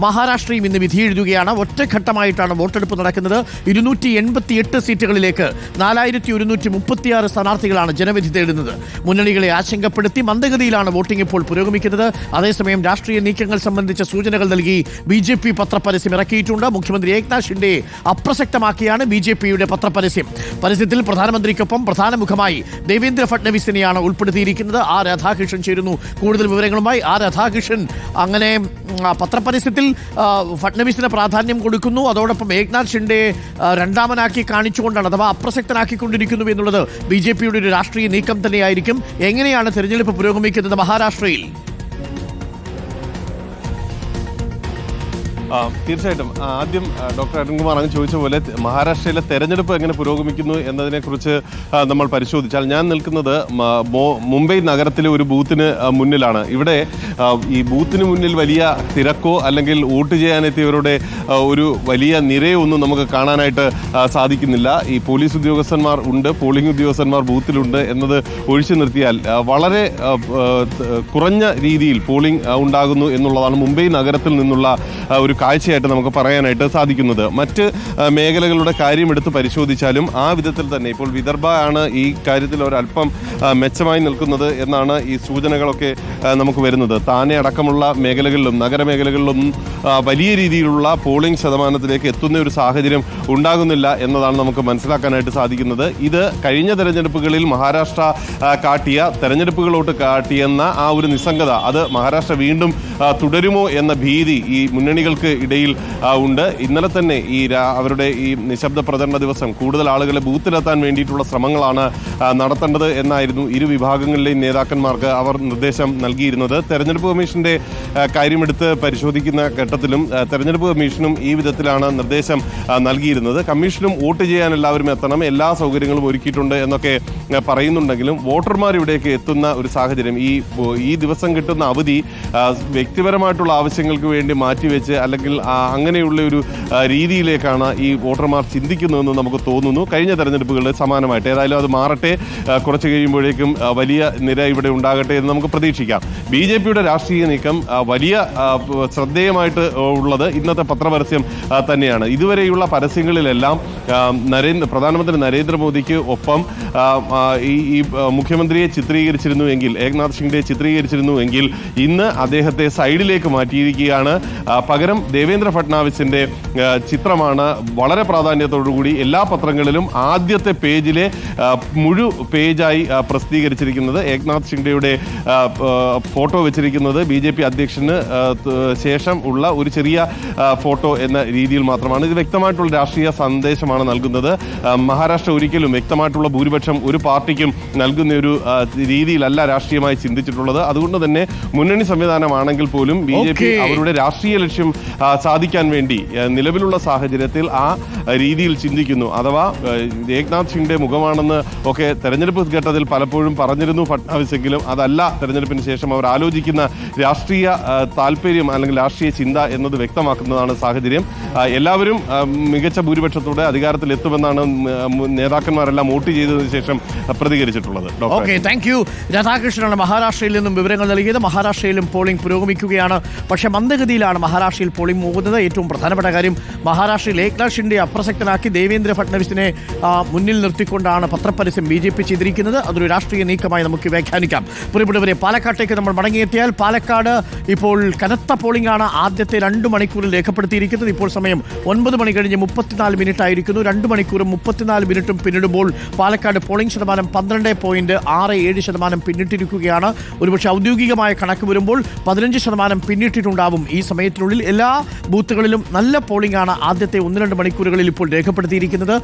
മഹാരാഷ്ട്രയും ഇന്ന് വിധിയെഴുതുകയാണ്. ഒറ്റഘട്ടമായിട്ടാണ് വോട്ടെടുപ്പ് നടക്കുന്നത്. 288 സീറ്റുകളിലേക്ക് 4136 സ്ഥാനാർത്ഥികളാണ് ജനവിധി തേടുന്നത്. മുന്നണികളെ ആശങ്കപ്പെടുത്തി മന്ദഗതിയിലാണ് വോട്ടിംഗ് ഇപ്പോൾ പുരോഗമിക്കുന്നത്. അതേസമയം രാഷ്ട്രീയ നീക്കങ്ങൾ സംബന്ധിച്ച സൂചനകൾ നൽകി BJP പത്രപരസ്യം ഇറക്കിയിട്ടുണ്ട്. മുഖ്യമന്ത്രി ഏക്നാഥ് ഷിൻഡെ അപ്രസക്തമാക്കിയാണ് BJPയുടെ പത്രപരസ്യം. പരസ്യത്തിൽ പ്രധാനമന്ത്രിക്കൊപ്പം പ്രധാന മുഖമായി ദേവേന്ദ്ര ഫഡ്നവിസിനെയാണ് ഉൾപ്പെടുത്തിയിരിക്കുന്നത്. രാധാകൃഷ്ണൻ ചേരുന്നു കൂടുതൽ വിവരങ്ങളുമായി. രാധാകൃഷ്ണൻ, അങ്ങനെ പത്രപരസ്യത്തിൽ ഫഡ്നവിസിന് പ്രാധാന്യം കൊടുക്കുന്നു, അതോടൊപ്പം ഏക്നാഥ് ഷിൻഡെ രണ്ടാമനാക്കി കാണിച്ചുകൊണ്ടാണ്, അഥവാ അപ്രസക്തനാക്കിക്കൊണ്ടിരിക്കുന്നു എന്നുള്ളത് BJPയുടെ ഒരു രാഷ്ട്രീയ നീക്കം തന്നെയായിരിക്കും. എങ്ങനെയാണ് തെരഞ്ഞെടുപ്പ് പുരോഗമിക്കുന്നത് മഹാരാഷ്ട്രയിൽ? തീർച്ചയായിട്ടും ആദ്യം ഡോക്ടർ അരുൺകുമാർ അങ്ങ് ചോദിച്ച പോലെ മഹാരാഷ്ട്രയിലെ തെരഞ്ഞെടുപ്പ് എങ്ങനെ പുരോഗമിക്കുന്നു എന്നതിനെക്കുറിച്ച് നമ്മൾ പരിശോധിച്ചാൽ, ഞാൻ നിൽക്കുന്നത് മുംബൈ നഗരത്തിലെ ഒരു ബൂത്തിന് മുന്നിലാണ്. ഇവിടെ ഈ ബൂത്തിന് മുന്നിൽ വലിയ തിരക്കോ അല്ലെങ്കിൽ വോട്ട് ചെയ്യാനെത്തിയവരുടെ ഒരു വലിയ നിരയോ ഒന്നും നമുക്ക് കാണാനായിട്ട് സാധിക്കുന്നില്ല. ഈ പോലീസ് ഉദ്യോഗസ്ഥന്മാർ ഉണ്ട്, പോളിംഗ് ഉദ്യോഗസ്ഥന്മാർ ബൂത്തിലുണ്ട് എന്നത് ഒഴിച്ചു നിർത്തിയാൽ വളരെ കുറഞ്ഞ രീതിയിൽ പോളിംഗ് ഉണ്ടാകുന്നു എന്നുള്ളതാണ് മുംബൈ നഗരത്തിൽ നിന്നുള്ള ഒരു കാഴ്ചയായിട്ട് നമുക്ക് പറയാനായിട്ട് സാധിക്കുന്നത്. മറ്റ് മേഖലകളുടെ കാര്യം എടുത്ത് പരിശോധിച്ചാലും ആ വിധത്തിൽ തന്നെ ഇപ്പോൾ വിദർഭ ആണ് ഈ കാര്യത്തിൽ ഒരല്പം മെച്ചമായി നിൽക്കുന്നത് എന്നാണ് ഈ സൂചനകളൊക്കെ നമുക്ക് വരുന്നത്. താനെ അടക്കമുള്ള മേഖലകളിലും നഗരമേഖലകളിലും വലിയ രീതിയിലുള്ള പോളിംഗ് ശതമാനത്തിലേക്ക് എത്തുന്ന ഒരു സാഹചര്യം ഉണ്ടാകുന്നില്ല എന്നതാണ് നമുക്ക് മനസ്സിലാക്കാനായിട്ട് സാധിക്കുന്നത്. ഇത് കഴിഞ്ഞ തെരഞ്ഞെടുപ്പുകളിൽ മഹാരാഷ്ട്ര തെരഞ്ഞെടുപ്പുകളോട്ട് കാട്ടിയെന്ന ആ ഒരു നിസ്സംഗത, അത് മഹാരാഷ്ട്ര വീണ്ടും തുടരുമോ എന്ന ഭീതി ഈ മുന്നണികൾക്ക് ഇടയിൽ ഉണ്ട്. ഇന്നലെ തന്നെ അവരുടെ ഈ നിശബ്ദ പ്രചരണ ദിവസം കൂടുതൽ ആളുകളെ ബൂത്തിലെത്താൻ വേണ്ടിയിട്ടുള്ള ശ്രമങ്ങളാണ് നടത്തേണ്ടത് എന്നായിരുന്നു ഇരു വിഭാഗങ്ങളിലെയും നേതാക്കന്മാർക്ക് അവർ നിർദ്ദേശം നൽകിയിരുന്നത്. തെരഞ്ഞെടുപ്പ് കമ്മീഷന്റെ കാര്യമെടുത്ത് പരിശോധിക്കുന്ന ഘട്ടത്തിലും തെരഞ്ഞെടുപ്പ് കമ്മീഷനും ഈ വിധത്തിലാണ് നിർദ്ദേശം നൽകിയിരുന്നത്. കമ്മീഷനും വോട്ട് ചെയ്യാൻ എല്ലാവരും എത്തണം, എല്ലാ സൗകര്യങ്ങളും ഒരുക്കിയിട്ടുണ്ട് എന്നൊക്കെ പറയുന്നുണ്ടെങ്കിലും വോട്ടർമാർ ഇവിടേക്ക് എത്തുന്ന ഒരു സാഹചര്യം, ഈ ദിവസം കിട്ടുന്ന അവധി വ്യക്തിപരമായിട്ടുള്ള ആവശ്യങ്ങൾക്ക് വേണ്ടി മാറ്റിവെച്ച് അല്ലെങ്കിൽ അങ്ങനെയുള്ള ഒരു രീതിയിലേക്കാണ് ഈ വോട്ടർമാർ ചിന്തിക്കുന്നതെന്ന് നമുക്ക് തോന്നുന്നു. കഴിഞ്ഞ തെരഞ്ഞെടുപ്പുകളിൽ സമാനമായിട്ട് ഏതായാലും അത് മാറട്ടെ, കുറച്ച് കഴിയുമ്പോഴേക്കും വലിയ നിര ഇവിടെ ഉണ്ടാകട്ടെ എന്ന് നമുക്ക് പ്രതീക്ഷിക്കാം. BJPയുടെ രാഷ്ട്രീയ നീക്കം വലിയ ശ്രദ്ധേയമായിട്ട് ഉള്ളത് ഇന്നത്തെ പത്രപരസ്യം തന്നെയാണ്. ഇതുവരെയുള്ള പരസ്യങ്ങളിലെല്ലാം പ്രധാനമന്ത്രി നരേന്ദ്രമോദിക്ക് ഒപ്പം ഈ മുഖ്യമന്ത്രിയെ ചിത്രീകരിച്ചിരുന്നുവെങ്കിൽ, ഏക്നാഥ് ഷിൻഡെ ചിത്രീകരിച്ചിരുന്നുവെങ്കിൽ ഇന്ന് അദ്ദേഹത്തെ സൈഡിലേക്ക് മാറ്റിയിരിക്കുകയാണ്. പകരം ദേവേന്ദ്ര ഫഡ്നാവിസിന്റെ ചിത്രമാണ് വളരെ പ്രാധാന്യത്തോടുകൂടി എല്ലാ പത്രങ്ങളിലും ആദ്യത്തെ പേജിലെ പേജായി പ്രസിദ്ധീകരിച്ചിരിക്കുന്നത്. ഏക്നാഥ് ഷിൻഡെയുടെ ഫോട്ടോ വെച്ചിരിക്കുന്നത് BJP അധ്യക്ഷന് ശേഷം ഉള്ള ഒരു ചെറിയ ഫോട്ടോ എന്ന രീതിയിൽ മാത്രമാണ്. ഇത് വ്യക്തമായിട്ടുള്ള രാഷ്ട്രീയ സന്ദേശമാണ് നൽകുന്നത്. മഹാരാഷ്ട്ര ഒരിക്കലും വ്യക്തമായിട്ടുള്ള ഭൂരിപക്ഷം ഒരു പാർട്ടിക്കും നൽകുന്ന ഒരു രീതിയിലല്ല രാഷ്ട്രീയമായി ചിന്തിച്ചിട്ടുള്ളത്. അതുകൊണ്ട് തന്നെ മുന്നണി സംവിധാനമാണെങ്കിൽ പോലും BJP അവരുടെ രാഷ്ട്രീയ ലക്ഷ്യം സാധിക്കാൻ വേണ്ടി നിലവിലുള്ള സാഹചര്യത്തിൽ ആ രീതിയിൽ ചിന്തിക്കുന്നു. അഥവാ ഏക്നാഥ് ഷിൻഡെ മുഖമാണെന്ന് ഒക്കെ തെരഞ്ഞെടുപ്പ് ഘട്ടത്തിൽ പലപ്പോഴും പറഞ്ഞിരുന്നു ഫഡ്നാവിസെങ്കിലും അതല്ല തെരഞ്ഞെടുപ്പിന് ശേഷം അവർ ആലോചിക്കുന്ന രാഷ്ട്രീയ താല്പര്യം അല്ലെങ്കിൽ രാഷ്ട്രീയ ചിന്ത എന്നത് വ്യക്തമാക്കുന്നതാണ് സാഹചര്യം. എല്ലാവരും മികച്ച ഭൂരിപക്ഷത്തോടെ അധികാരത്തിൽ എത്തുമെന്നാണ് നേതാക്കന്മാരെല്ലാം വോട്ട് ചെയ്തതിനു ശേഷം പ്രതികരിച്ചിട്ടുള്ളത്. Thank you. രാധാകൃഷ്ണനാണ് മഹാരാഷ്ട്രയിൽ നിന്നും വിവരങ്ങൾ നൽകിയത്. മഹാരാഷ്ട്രയിലും പോളിംഗ് പുരോഗമിക്കുകയാണ്. പക്ഷേ മന്ദഗതിയിലാണ് മഹാരാഷ്ട്രയിൽ പോളിംഗ് പോകുന്നത്. ഏറ്റവും പ്രധാനപ്പെട്ട കാര്യം, മഹാരാഷ്ട്രയിൽ ഏക്നാഥ് ഷിൻഡെ അപ്രസക്തനാക്കി ദേവേന്ദ്ര ഫഡ്നവിസിനെ മുന്നിൽ നിർത്തിക്കൊണ്ടാണ് പത്രപരസ്യം BJP ചെയ്തിരിക്കുന്നത്. അതൊരു രാഷ്ട്രീയ നീക്കമായി നമുക്ക് വ്യാഖ്യാനിക്കാം. പ്രിയപ്പെട്ടവരെ, പാലക്കാട്ടേക്ക് നമ്മൾ മടങ്ങിയെത്തിയാൽ പാലക്കാട് ഇപ്പോൾ കനത്ത പോളിംഗ് ആണ് ആദ്യത്തെ 2 മണിക്കൂറിൽ രേഖപ്പെടുത്തിയിരിക്കുന്നത്. ഇപ്പോൾ സമയം 9 മണി കഴിഞ്ഞ് 34 മിനിറ്റ് ആയിരിക്കുന്നു. 2 മണിക്കൂറും 34 മിനിറ്റും പിന്നിടുമ്പോൾ പാലക്കാട് പോളിംഗ് ശതമാനം 12.67% പിന്നിട്ടിരിക്കുകയാണ്. ഒരുപക്ഷെ ഔദ്യോഗികമായ കണക്ക് വരുമ്പോൾ 15% പിന്നിട്ടിട്ടുണ്ടാവും. ഈ സമയത്തിനുള്ളിൽ എല്ലാ ബൂത്തുകളിലും നല്ല പോളിംഗ് ആണ് ആദ്യത്തെ 1-2 മണിക്കൂറുകളിൽ ഇപ്പോൾ രേഖപ്പെടുത്തിയിരിക്കുന്നത്.